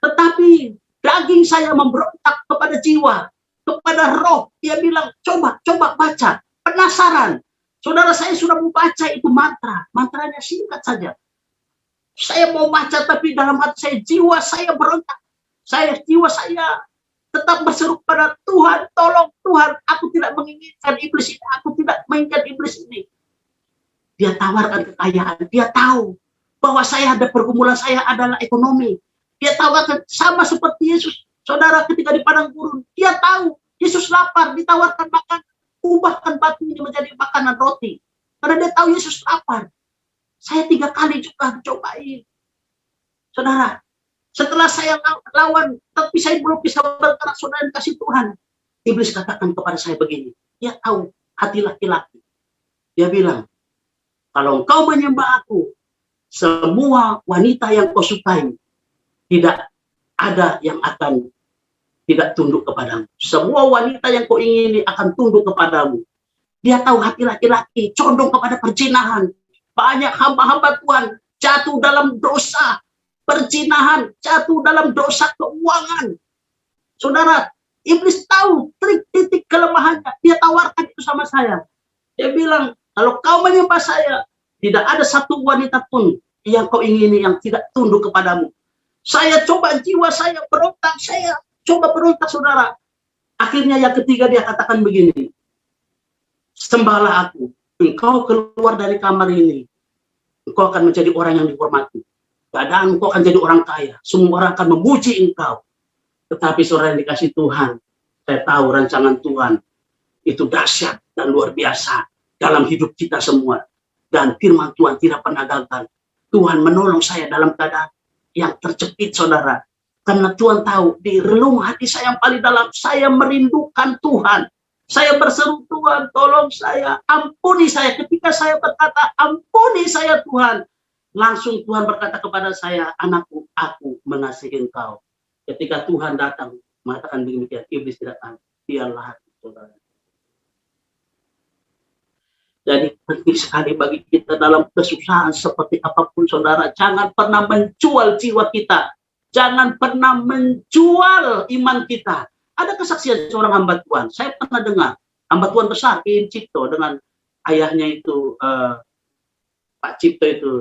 Tetapi daging saya memberontak kepada jiwa, kepada roh. Dia bilang, coba baca. Penasaran. Saudara, saya sudah membaca itu mantra. Mantranya singkat saja. Saya mau baca, tapi dalam hati saya, jiwa saya berontak. Jiwa saya tetap berseru pada Tuhan, tolong Tuhan, aku tidak menginginkan iblis ini, aku tidak menginginkan iblis ini. Dia tawarkan kekayaan, dia tahu bahwa saya ada pergumulan, saya adalah ekonomi. Dia tawarkan sama seperti Yesus. Saudara, ketika di padang gurun, dia tahu Yesus lapar, ditawarkan makan, ubahkan batu ini menjadi makanan roti. Karena dia tahu Yesus lapar. Saya 3 kali juga dicobain. Saudara, setelah saya lawan, tapi saya belum bisa bergerak, saudara, kasih Tuhan. Iblis katakan kepada saya begini, dia tahu hati laki-laki. Dia bilang, kalau engkau menyembah aku, semua wanita yang kau sukai, tidak ada yang akan tidak tunduk kepadamu. Semua wanita yang kau ingini akan tunduk kepadamu. Dia tahu hati laki-laki condong kepada perzinahan. Banyak hamba-hamba Tuhan jatuh dalam dosa perzinahan, jatuh dalam dosa keuangan. Saudara, iblis tahu trik titik kelemahannya. Dia tawarkan itu sama saya. Dia bilang, kalau kau menyembah saya, tidak ada satu wanita pun yang kau ingini yang tidak tunduk kepadamu. Saya coba, jiwa saya berontak, saya coba berontak, saudara. Akhirnya yang ketiga dia katakan begini, sembahlah aku. Engkau keluar dari kamar ini, engkau akan menjadi orang yang dihormati. Keadaan engkau akan jadi orang kaya. Semua orang akan memuji engkau. Tetapi saudara yang dikasih Tuhan, saya tahu rancangan Tuhan itu dahsyat dan luar biasa dalam hidup kita semua. Dan firman Tuhan tidak pernah gagal. Tuhan menolong saya dalam keadaan yang terjepit, saudara. Karena Tuhan tahu di relung hati saya yang paling dalam, saya merindukan Tuhan. Saya berseru, Tuhan, tolong saya, ampuni saya. Ketika saya berkata, ampuni saya Tuhan, langsung Tuhan berkata kepada saya, anakku, aku mengasihi engkau. Ketika Tuhan datang, mengatakan demikian, iblis tidak akan, biarlah hati saudara. Jadi penting sekali bagi kita dalam kesusahan seperti apapun, saudara, jangan pernah menjual jiwa kita. Jangan pernah menjual iman kita. Ada kesaksian seorang hamba Tuhan. Saya pernah dengar hamba Tuhan besar, Iin Cipto, dengan ayahnya itu Pak Cipto itu.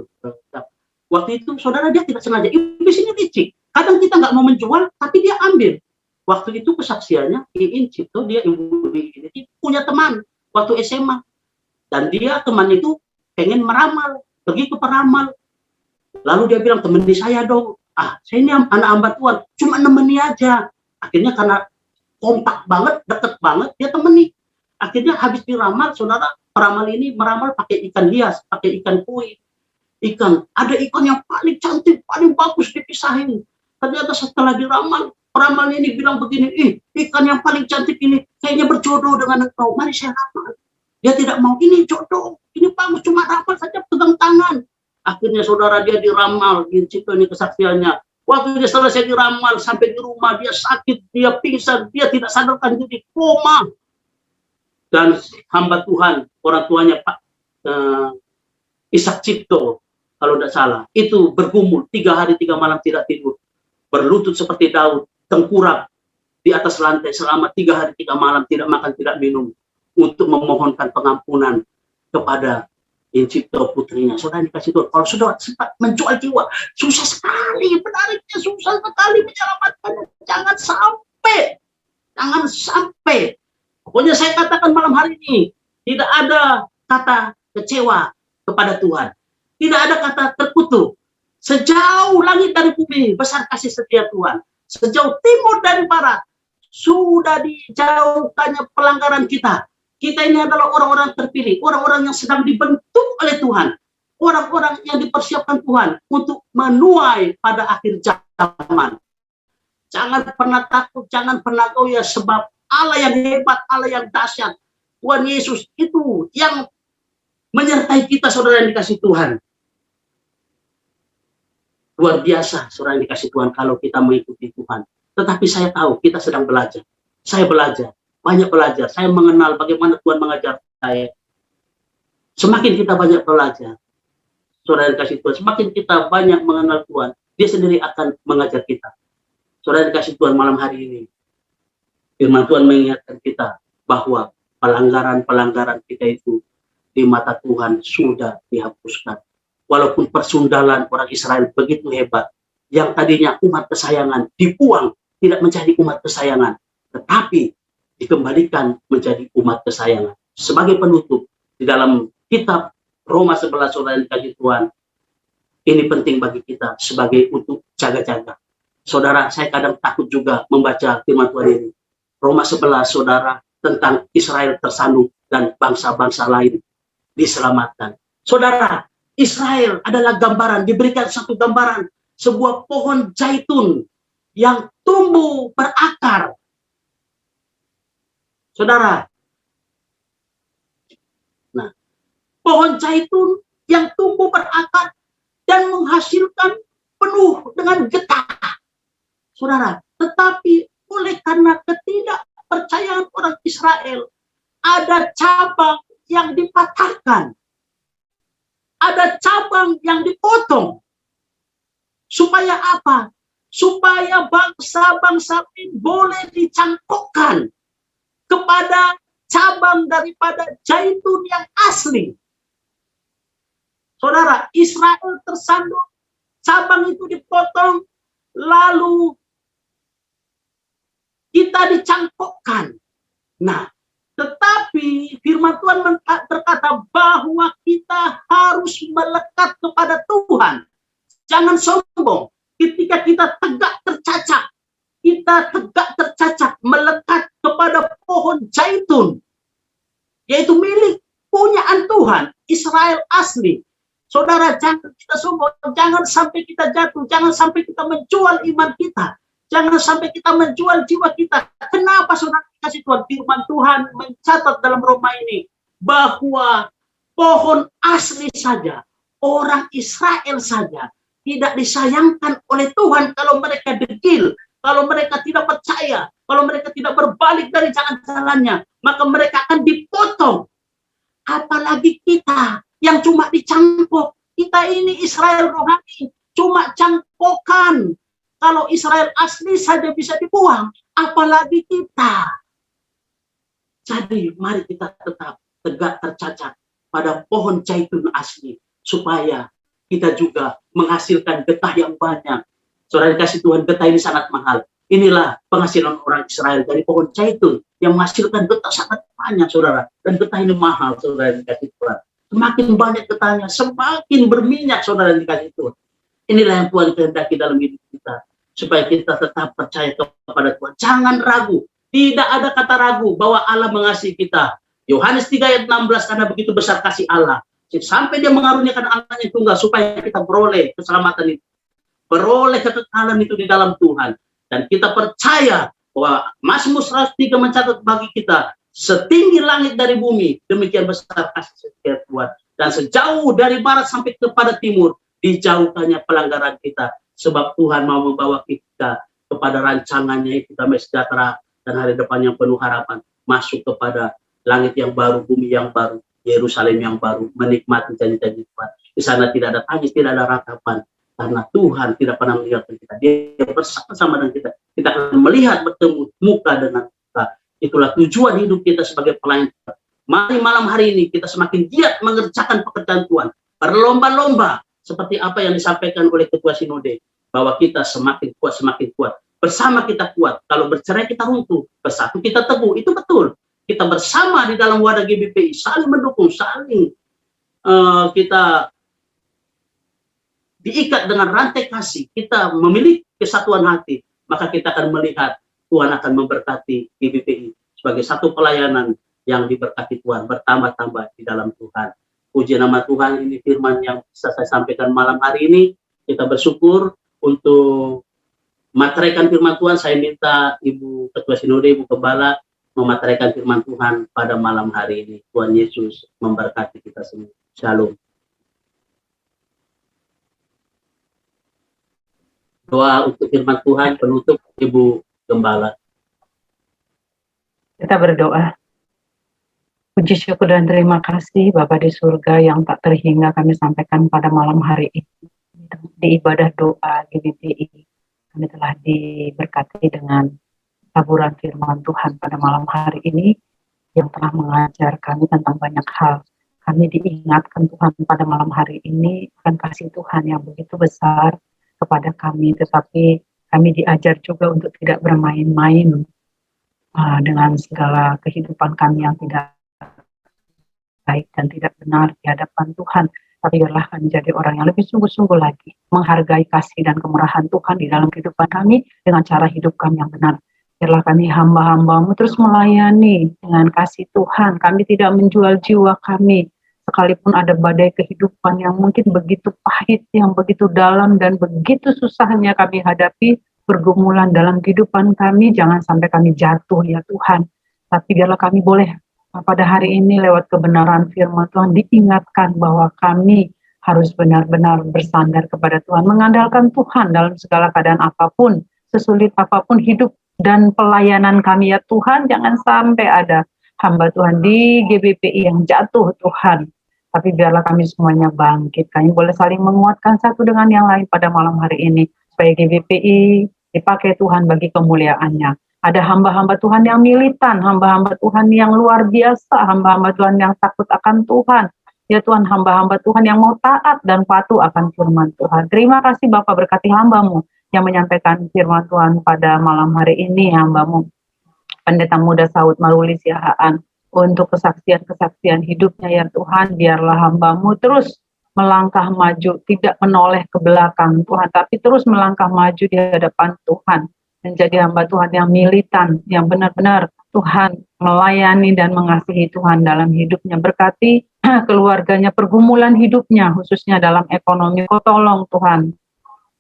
Waktu itu saudara, dia tidak sengaja. Iblis ini licik. Kadang kita nggak mau menjual, tapi dia ambil. Waktu itu kesaksiannya Iin Cipto, dia ibu ini punya teman waktu SMA. Dan dia teman itu pengen meramal, pergi ke peramal. Lalu dia bilang, temani saya dong. Saya ini anak hamba Tuhan, cuma nemeni aja. Akhirnya karena kompak banget, deket banget, dia temani. Akhirnya habis diramal, saudara, peramal ini meramal pakai ikan hias, pakai ikan koi. Ada ikan yang paling cantik, paling bagus dipisahin. Ternyata setelah diramal, peramal ini bilang begini, ikan yang paling cantik ini kayaknya berjodoh dengan engkau, mari saya ramal. Dia tidak mau, ini jodoh, ini bagus, cuma ramal saja, pegang tangan. Akhirnya saudara, dia diramal, di situ ini kesaksiannya. Waktu dia selesai diramal, sampai di rumah dia sakit, dia pingsan, dia tidak sadarkan diri, koma. Dan hamba Tuhan, orang tuanya Pak Ishak Cipto, kalau tidak salah. Itu bergumul 3 hari 3 malam tidak tidur, berlutut seperti Daud, tengkurap di atas lantai selama 3 hari 3 malam, tidak makan tidak minum, untuk memohonkan pengampunan kepada Incipto putrinya. Saudara dikasih Tuhan, kalau sudah sempat menjual jiwa, susah sekali menariknya, susah sekali menyelamatkannya. Jangan sampai. Pokoknya saya katakan malam hari ini, tidak ada kata kecewa kepada Tuhan, tidak ada kata terkutuk. Sejauh langit dari bumi besar kasih setia Tuhan, sejauh timur dari barat sudah dijauhkannya pelanggaran kita. Kita ini adalah orang-orang terpilih, orang-orang yang sedang dibentuk oleh Tuhan, orang-orang yang dipersiapkan Tuhan untuk menuai pada akhir zaman. Jangan pernah takut, jangan pernah goyah, sebab Allah yang hebat, Allah yang dahsyat, Tuhan Yesus itu yang menyertai kita, saudara yang dikasih Tuhan. Luar biasa, saudara yang dikasih Tuhan, kalau kita mengikuti Tuhan. Tetapi saya tahu kita sedang belajar. Saya belajar, banyak belajar. Saya mengenal bagaimana Tuhan mengajar saya. Semakin kita banyak belajar, saudara yang dikasih Tuhan, semakin kita banyak mengenal Tuhan, Dia sendiri akan mengajar kita. Saudara yang dikasih Tuhan, malam hari ini, firman Tuhan mengingatkan kita bahwa pelanggaran-pelanggaran kita itu di mata Tuhan sudah dihapuskan. Walaupun persundalan orang Israel begitu hebat, yang tadinya umat kesayangan dibuang, tidak menjadi umat kesayangan, tetapi dikembalikan menjadi umat kesayangan. Sebagai penutup, di dalam kitab Roma 11, saudara yang dikasih Tuhan, ini penting bagi kita sebagai untuk jaga-jaga. Saudara, saya kadang takut juga membaca firman Tuhan ini. Roma 11, saudara, tentang Israel tersandung dan bangsa-bangsa lain diselamatkan. Saudara, Israel adalah gambaran, diberikan satu gambaran, sebuah pohon zaitun yang tumbuh berakar. Saudara, nah, pohon zaitun yang tumbuh berakar dan menghasilkan penuh dengan getah. Saudara, tetapi oleh karena ketidakpercayaan orang Israel, ada cabang yang dipatahkan, ada cabang yang dipotong. Supaya apa? Supaya bangsa-bangsa lain boleh dicangkokkan kepada cabang daripada zaitun yang asli. Saudara, Israel tersandung, cabang itu dipotong, lalu kita dicangkokkan. Nah, tetapi firman Tuhan berkata bahwa kita harus melekat kepada Tuhan. Jangan sombong. Ketika kita tegak tercacak, melekat kepada pohon zaitun, yaitu milik punyaan Tuhan, Israel asli. Saudara, jangan kita sombong, jangan sampai kita jatuh, jangan sampai kita menjual iman kita, jangan sampai kita menjual jiwa kita. Kenapa, saudara kasih Tuhan? Firman Tuhan mencatat dalam Roma ini bahwa pohon asli saja, orang Israel saja, tidak disayangkan oleh Tuhan kalau mereka degil, kalau mereka tidak percaya, kalau mereka tidak berbalik dari jalan-jalannya, maka mereka akan dipotong. Apalagi kita yang cuma dicangkok. Kita ini Israel rohani, cuma cangkokan. Kalau Israel asli saja bisa dibuang, apalagi kita. Jadi mari kita tetap tegak tercacat pada pohon zaitun asli, supaya kita juga menghasilkan getah yang banyak. Saudara dikasih Tuhan, getah ini sangat mahal. Inilah penghasilan orang Israel dari pohon zaitun yang menghasilkan getah sangat banyak, saudara. Dan getah ini mahal, saudara dikasih Tuhan. Semakin banyak getahnya, semakin berminyak, saudara dikasih Tuhan. Inilah yang Tuhan kehendaki dalam hidup kita, supaya kita tetap percaya kepada Tuhan. Jangan ragu. Tidak ada kata ragu bahwa Allah mengasihi kita. Yohanes 3 ayat 16, karena begitu besar kasih Allah, sampai Dia mengaruniakan anaknya tunggal supaya kita beroleh keselamatan itu, beroleh kekekalan itu di dalam Tuhan. Dan kita percaya bahwa Mazmur 103 mencatat bagi kita, setinggi langit dari bumi, demikian besar kasih setia Tuhan. Dan sejauh dari barat sampai kepada timur, dijauhkannya pelanggaran kita, sebab Tuhan mau membawa kita kepada rancangannya, kita damai sejahtera dan hari depan yang penuh harapan, masuk kepada langit yang baru, bumi yang baru, Yerusalem yang baru, menikmati janji-janji Tuhan. Di sana tidak ada tangis, tidak ada ratapan, karena Tuhan tidak pernah meninggalkan kita. Dia bersama-sama dengan kita. Kita akan melihat bertemu muka dengan kita. Itulah tujuan hidup kita sebagai pelayan Tuhan. Mari malam hari ini kita semakin giat mengerjakan pekerjaan Tuhan, berlomba-lomba seperti apa yang disampaikan oleh Ketua Sinode, bahwa kita semakin kuat. Bersama kita kuat. Kalau bercerai kita runtuh, bersatu kita teguh. Itu betul. Kita bersama di dalam wadah GBPI, saling mendukung, saling kita diikat dengan rantai kasih, kita memiliki kesatuan hati, maka kita akan melihat Tuhan akan memberkati GBPI sebagai satu pelayanan yang diberkati Tuhan, bertambah-tambah di dalam Tuhan. Puji nama Tuhan, ini firman yang bisa saya sampaikan malam hari ini. Kita bersyukur untuk materaikan firman Tuhan. Saya minta Ibu Ketua Sinode, Ibu Gembala, memateraikan firman Tuhan pada malam hari ini. Tuhan Yesus memberkati kita semua. Shalom. Doa untuk firman Tuhan penutup Ibu Gembala. Kita berdoa. Puji syukur dan terima kasih Bapa di surga yang tak terhingga kami sampaikan pada malam hari ini. Di ibadah doa GBPI kami telah diberkati dengan taburan firman Tuhan pada malam hari ini yang telah mengajar kami tentang banyak hal. Kami diingatkan Tuhan pada malam hari ini akan kasih Tuhan yang begitu besar kepada kami, tetapi kami diajar juga untuk tidak bermain-main dengan segala kehidupan kami yang tidak baik dan tidak benar di hadapan Tuhan, tapi biarlah kami menjadi orang yang lebih sungguh-sungguh lagi menghargai kasih dan kemurahan Tuhan di dalam kehidupan kami dengan cara hidup kami yang benar. Biarlah kami hamba-hambamu terus melayani dengan kasih Tuhan. Kami tidak menjual jiwa kami, sekalipun ada badai kehidupan yang mungkin begitu pahit, yang begitu dalam dan begitu susahnya kami hadapi pergumulan dalam kehidupan kami, jangan sampai kami jatuh ya Tuhan. Tapi biarlah kami boleh pada hari ini lewat kebenaran firman Tuhan diingatkan bahwa kami harus benar-benar bersandar kepada Tuhan, mengandalkan Tuhan dalam segala keadaan apapun, sesulit apapun hidup dan pelayanan kami ya Tuhan. Jangan sampai ada hamba Tuhan di GBPI yang jatuh Tuhan. Tapi biarlah kami semuanya bangkit. Kami boleh saling menguatkan satu dengan yang lain pada malam hari ini. Supaya GBPI dipakai Tuhan bagi kemuliaannya. Ada hamba-hamba Tuhan yang militan, hamba-hamba Tuhan yang luar biasa, hamba-hamba Tuhan yang takut akan Tuhan. Ya Tuhan, hamba-hamba Tuhan yang mau taat dan patuh akan firman Tuhan. Terima kasih Bapak, berkati hamba-Mu yang menyampaikan firman Tuhan pada malam hari ini, hamba-Mu. Pendeta Muda Saud Maruli Siahaan. Untuk kesaksian-kesaksian hidupnya ya Tuhan, biarlah hamba-Mu terus melangkah maju, tidak menoleh ke belakang Tuhan, tapi terus melangkah maju di hadapan Tuhan, menjadi hamba Tuhan yang militan, yang benar-benar Tuhan melayani dan mengasihi Tuhan dalam hidupnya. Berkati keluarganya, pergumulan hidupnya, khususnya dalam ekonomi, Kau tolong Tuhan,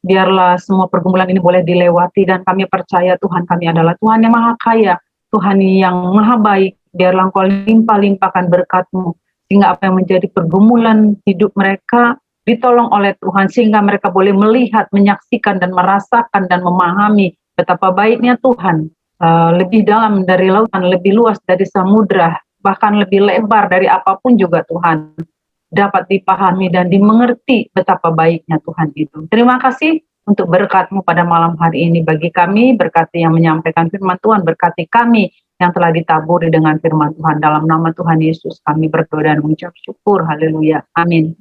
biarlah semua pergumulan ini boleh dilewati, dan kami percaya Tuhan kami adalah Tuhan yang maha kaya, Tuhan yang maha baik. Biarlah Engkau limpah-limpahkan berkat-Mu, sehingga apa yang menjadi pergumulan hidup mereka ditolong oleh Tuhan, sehingga mereka boleh melihat, menyaksikan, dan merasakan, dan memahami betapa baiknya Tuhan, lebih dalam dari lautan, lebih luas dari samudra, bahkan lebih lebar dari apapun juga Tuhan, dapat dipahami dan dimengerti betapa baiknya Tuhan itu. Terima kasih untuk berkat-Mu pada malam hari ini bagi kami, berkati yang menyampaikan firman Tuhan, berkati kami yang telah ditaburi dengan firman Tuhan. Dalam nama Tuhan Yesus kami berdoa dan mengucap syukur. Haleluya. Amin.